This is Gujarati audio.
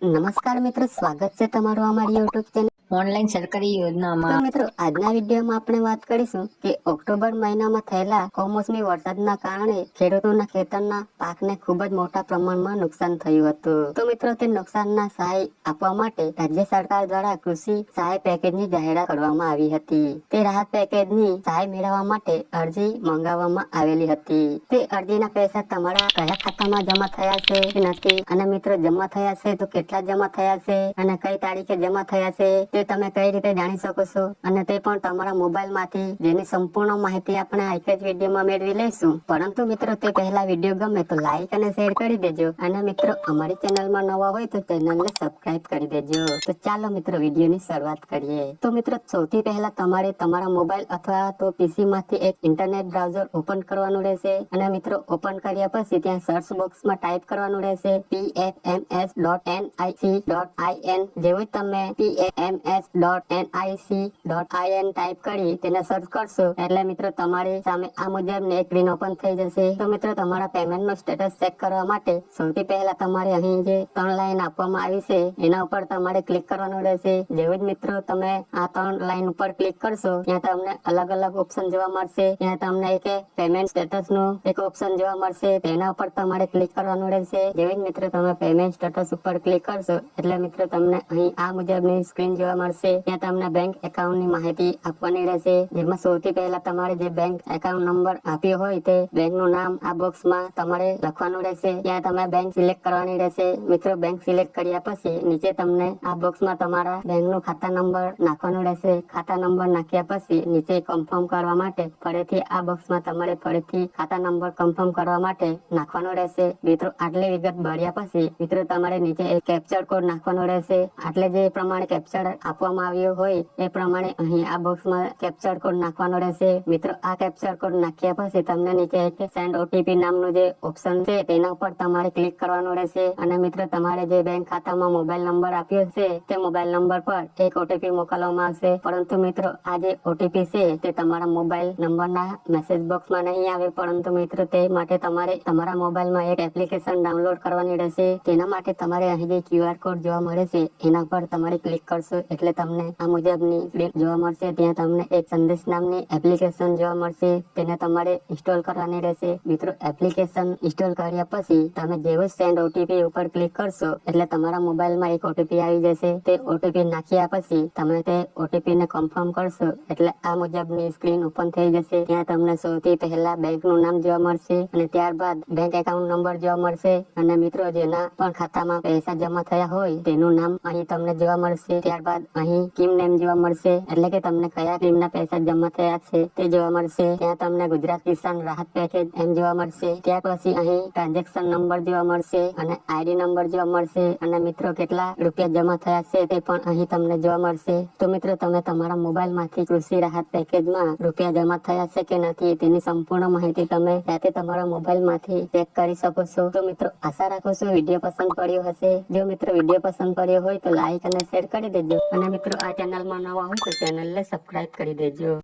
નમસ્કાર મિત્રો, સ્વાગત છે તમારું અમારી યુટ્યુબ ચેનલ ઓનલાઈન સરકારી તો યોજનામાં મિત્રો આજના વિડીયોમાં આપણે વાત કરીશું કે ઓક્ટોબર મહિનામાં થયેલા કમોસમી વરસાદના કારણે ખેડૂતોના ખેતરના પાકને ખૂબ જ મોટા પ્રમાણમાં નુકસાન થયું હતું. તો મિત્રો તે નુકસાનના સહાય આપવા માટે રાજ્ય સરકાર દ્વારા કૃષિ સહાય પેકેજની જાહેરાત કરવામાં આવી હતી. તે રાહત પેકેજની સહાય મેળવવા માટે અરજી મંગાવવામાં આવેલી હતી. તે અરજીના પૈસા તમારા કયા ખાતામાં જમા થયા છે કે નથી, અને મિત્રો જમા થયા છે તો કેટલા જમા થયા છે અને કઈ તારીખે જમા થયા છે તે તમે કઈ રીતે જાણી શકો છો, અને તે પણ તમારા મોબાઈલ માંથી, જેની સંપૂર્ણ માહિતી આપણે એક જ વિડીયોમાં મેળવી લઈશું. પરંતુ મિત્રો તે પહેલા વિડીયો ગમે તો લાઈક અને શેર કરી દેજો, અને મિત્રો અમારી ચેનલમાં નવા હોય તો ચેનલને સબસ્ક્રાઇબ કરી દેજો. તો ચાલો મિત્રો વિડીયોની શરૂઆત કરીએ. તો મિત્રો સૌથી પહેલા તમારે તમારા મોબાઈલ અથવા તો પીસી માંથી એક ઇન્ટરનેટ બ્રાઉઝર ઓપન કરવાનું રહેશે, અને મિત્રો ઓપન કર્યા પછી ત્યાં સર્ચ બોક્સમાં ટાઈપ કરવાનું રહેશે pfms.nic.in. જેવું તમે pfms.nic.in ટાઈપ કરી તેને સર્ચ કરશો એટલે મિત્રો તમારી સામે આ મુજબની એક સ્ક્રીન ઓપન થઈ જશે. તો મિત્રો તમારા પેમેન્ટનું સ્ટેટસ ચેક કરવા માટે સૌથી પહેલા તમારે અહીં જે 3 લાઈન આપવામાં આવી છે એના ઉપર તમારે ક્લિક કરવાનું રહેશે. જેવું જ મિત્રો તમે આ 3 લાઈન ઉપર ક્લિક કરશો ત્યાં તમને અલગ અલગ ઓપ્શન જોવા મળશે. ત્યાં તમને એક પેમેન્ટ સ્ટેટસનું એક ઓપ્શન જોવા મળશે, તેના ઉપર તમારે ક્લિક કરવાનું રહેશે. જેવું જ મિત્રો તમે પેમેન્ટ સ્ટેટસ ઉપર ક્લિક કરશો એટલે મિત્રો તમને અહીં આ મુજબની સ્ક્રીન જોવા મળશે. ત્યાં તમને બેંક એકાઉન્ટની માહિતી આપવાની રહેશે, જેમાં સૌથી પહેલા તમારે જે બેંક એકાઉન્ટ નંબર આપ્યો હોય તે બેંકનું નામ આ બોક્સમાં તમારે લખવાનું રહેશે. ત્યાં તમે બેંક સિલેક્ટ કરવાની રહેશે. મિત્રો બેંક સિલેક્ટ કર્યા પછી નીચે તમને આ બોક્સમાં તમારા બેંકનું ખાતા નંબર નાખવાનું રહેશે. ખાતા નંબર નાખ્યા પછી નીચે કન્ફર્મ કરવા માટે ફરીથી આ બોક્સમાં તમારે ફરીથી ખાતા નંબર કન્ફર્મ કરવા માટે નાખવાનો રહેશે. મિત્રો આટલી વિગત ભર્યા પછી મિત્રો તમારે નીચે એક કેપ્ચર કોડ નાખવાનો રહેશે. આટલે જે પ્રમાણે કેપ્ચર આપવામાં આવ્યો હોય એ પ્રમાણે અહીં આ બોક્સમાં કેપ્ચર કોડ નાખવાનો રહેશે. મિત્રો આ કેપ્ચર કોડ નાખ્યા પછી તમને નીચે એક સેન્ડ ઓટીપી નામનું જે ઓપ્શન છે તેના ઉપર તમારે ક્લિક કરવાનું રહેશે, અને મિત્રો તમારે જે બેંક ખાતામાં મોબાઈલ નંબર આપ્યો છે તે મોબાઈલ નંબર પર એક ઓટીપી મોકલવામાં આવશે. પરંતુ મિત્રો આ જે ઓટીપી છે તે તમારા મોબાઈલ નંબરના મેસેજ બોક્સમાં નહીં આવે, પરંતુ મિત્રો તે માટે તમારે તમારા મોબાઈલમાં એક એપ્લિકેશન ડાઉનલોડ કરવાની રહેશે. તેના માટે તમારે અહીં જે QR કોડ જોવા મળે છે એના પર તમારે ક્લિક કરશો એટલે તમને આ મુજબની સ્ક્રીન જોવા મળશે. ત્યાં તમને એક સંદેશ નામની એપ્લિકેશન જોવા મળશે, તેને તમારે ઇન્સ્ટોલ કરવાની રહેશે. મિત્રો એપ્લિકેશન ઇન્સ્ટોલ કર્યા પછી તમે જેવું સેન્ડ ઓટીપી ઉપર ક્લિક કરશો એટલે તમારા મોબાઈલમાં એક ઓટીપી આવી જશે. તે ઓટીપી નાખ્યા પછી તમે તે ઓટીપી ને કન્ફર્મ કરશો એટલે આ મુજબની સ્ક્રીન ઓપન થઈ જશે. ત્યાં તમને સૌથી પહેલા બેંકનું નામ જોવા મળશે, અને ત્યારબાદ બેંક એકાઉન્ટ નંબર જોવા મળશે, અને મિત્રો જેના પણ ખાતામાં પૈસા જમા થયા હોય તેનું નામ અહીં તમને જોવા મળશે. ત્યારબાદ અહીં સ્કીમ નેમ જોવા મળશે, એટલે કે તમને કયા સ્કીમના પૈસા જમા થયા છે તે જોવા મળશે. ત્યાં તમને ગુજરાત કિસાન રાહત પેકેજ એમ જોવા મળશે. ત્યાર પછી અહીં ટ્રાન્ઝેક્શન નંબર જોવા મળશે, અને આઈડી નંબર જોવા મળશે, અને મિત્રો કેટલા રૂપિયા જમા થયા છે તે પણ અહીં તમને જોવા મળશે. તો મિત્રો તમે તમારા મોબાઈલ માંથી કૃષિ રાહત પેકેજમાં રૂપિયા જમા થયા છે કે નથી તેની સંપૂર્ણ માહિતી તમે જાતે તમારા મોબાઈલ માંથી ચેક કરી શકો છો. તો મિત્રો આશા રાખું છું વિડીયો પસંદ પડ્યો હશે. જો મિત્રો વિડીયો પસંદ પડ્યો હોય તો લાઈક અને શેર કરી દેજો, અને મિત્રો આ ચેનલમાં નવા હોય તો ચેનલને સબસ્ક્રાઇબ કરી દેજો.